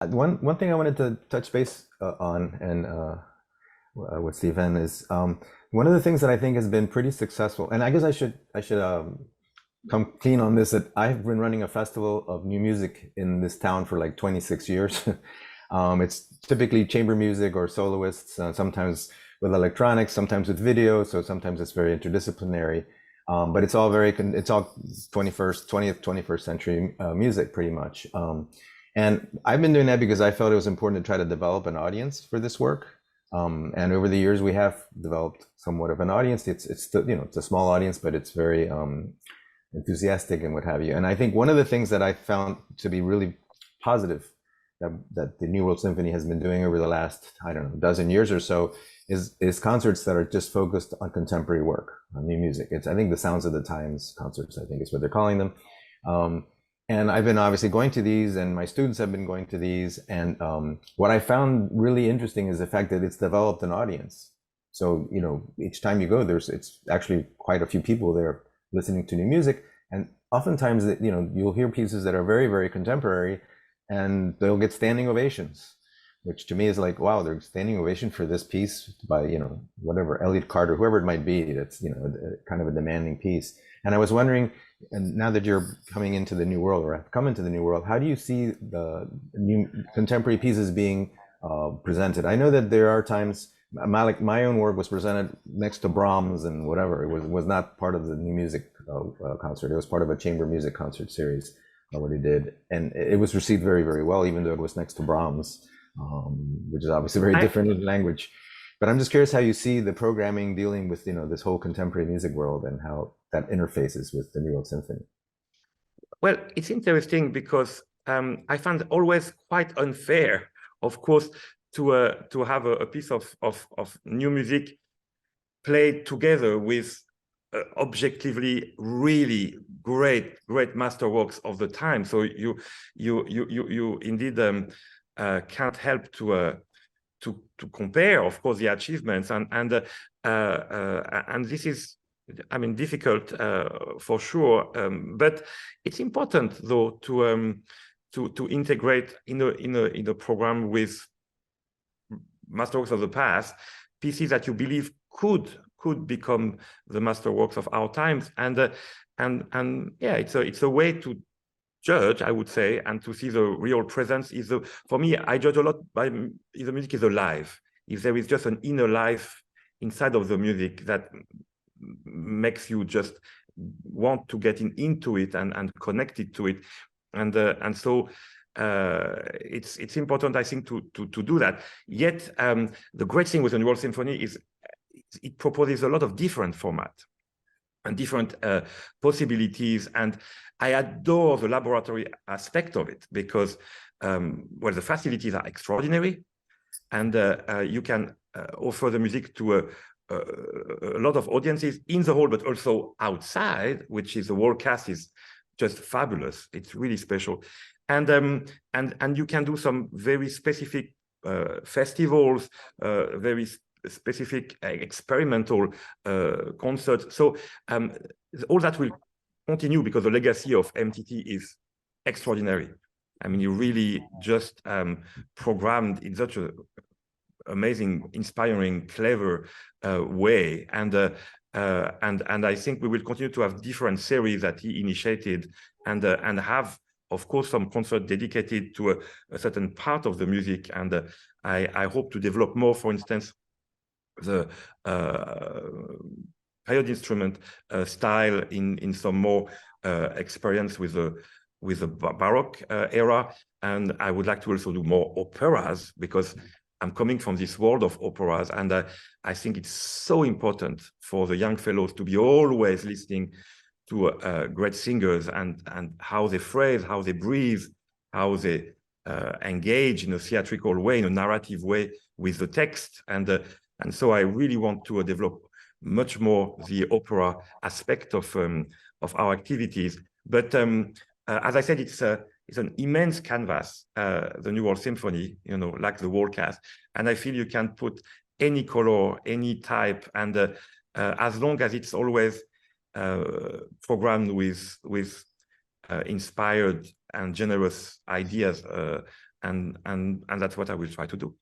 One thing I wanted to touch base on and with Stephen is one of the things that I think has been pretty successful, and I guess I should come clean on this that I've been running a festival of new music in this town for like 26 years. It's typically chamber music or soloists, sometimes with electronics, sometimes with video, so sometimes it's very interdisciplinary. But it's all it's all 21st, 20th, 21st century music pretty much. And I've been doing that because I felt it was important to try to develop an audience for this work. And over the years, we have developed somewhat of an audience. It's still, it's a small audience, but it's very enthusiastic and what have you. And I think one of the things that I found to be really positive that the New World Symphony has been doing over the last, I don't know, dozen years or so is concerts that are just focused on contemporary work, on new music. It's, I think, the Sounds of the Times concerts, I think is what they're calling them. And I've been obviously going to these, and my students have been going to these. And what I found really interesting is the fact that it's developed an audience. So, each time you go, it's actually quite a few people there listening to new music. And oftentimes, you'll hear pieces that are very, very contemporary, and they'll get standing ovations, which to me is like, wow, they're standing ovation for this piece by, whatever, Elliot Carter, whoever it might be. That's, kind of a demanding piece. And I was wondering, and now that you're coming into the new world or have come into the new world, how do you see the new contemporary pieces being presented? I know that there are times, my own work was presented next to Brahms and whatever. It was not part of the new music concert. It was part of a chamber music concert series, what he did. And it was received very, very well, even though it was next to Brahms, which is obviously very I, different in language. But I'm just curious how you see the programming dealing with, this whole contemporary music world and how that interfaces with the New York Symphony. well, it's interesting because I find it always quite unfair, of course, to have a piece of new music played together with objectively really great masterworks of the time. So you indeed can't help to compare, of course, the achievements and this is, I mean, difficult for sure, but it's important though to integrate in a program with masterworks of the past, pieces that you believe could become the masterworks of our times, and yeah, it's a way to judge, I would say, and to see the real presence. For me, I judge a lot by if the music is alive, if there is just an inner life inside of the music that makes you just want to get into it and connected to it, and so it's important, I think, to do that. Yet the great thing with the New World Symphony is it proposes a lot of different formats and different possibilities, and I adore the laboratory aspect of it because well, the facilities are extraordinary, and you can offer the music to a lot of audiences in the hall, but also outside, which is the whole cast is just fabulous. It's really special, and you can do some very specific festivals, very specific experimental concerts. So all that will continue because the legacy of MTT is extraordinary. I mean, you really just programmed in such a amazing, inspiring, clever way, and I think we will continue to have different series that he initiated, and have, of course, some concert dedicated to a certain part of the music, and I hope to develop more, for instance, the period instrument style in some more experience with the Baroque era, and I would like to also do more operas because I'm coming from this world of operas, and I think it's so important for the young fellows to be always listening to great singers and how they phrase, how they breathe, how they engage in a theatrical way, in a narrative way with the text, and so I really want to develop much more the opera aspect of our activities. But as I said, it's an immense canvas, the New World Symphony, like the whole cast. And I feel you can put any color, any type, and as long as it's always programmed with inspired and generous ideas, and that's what I will try to do.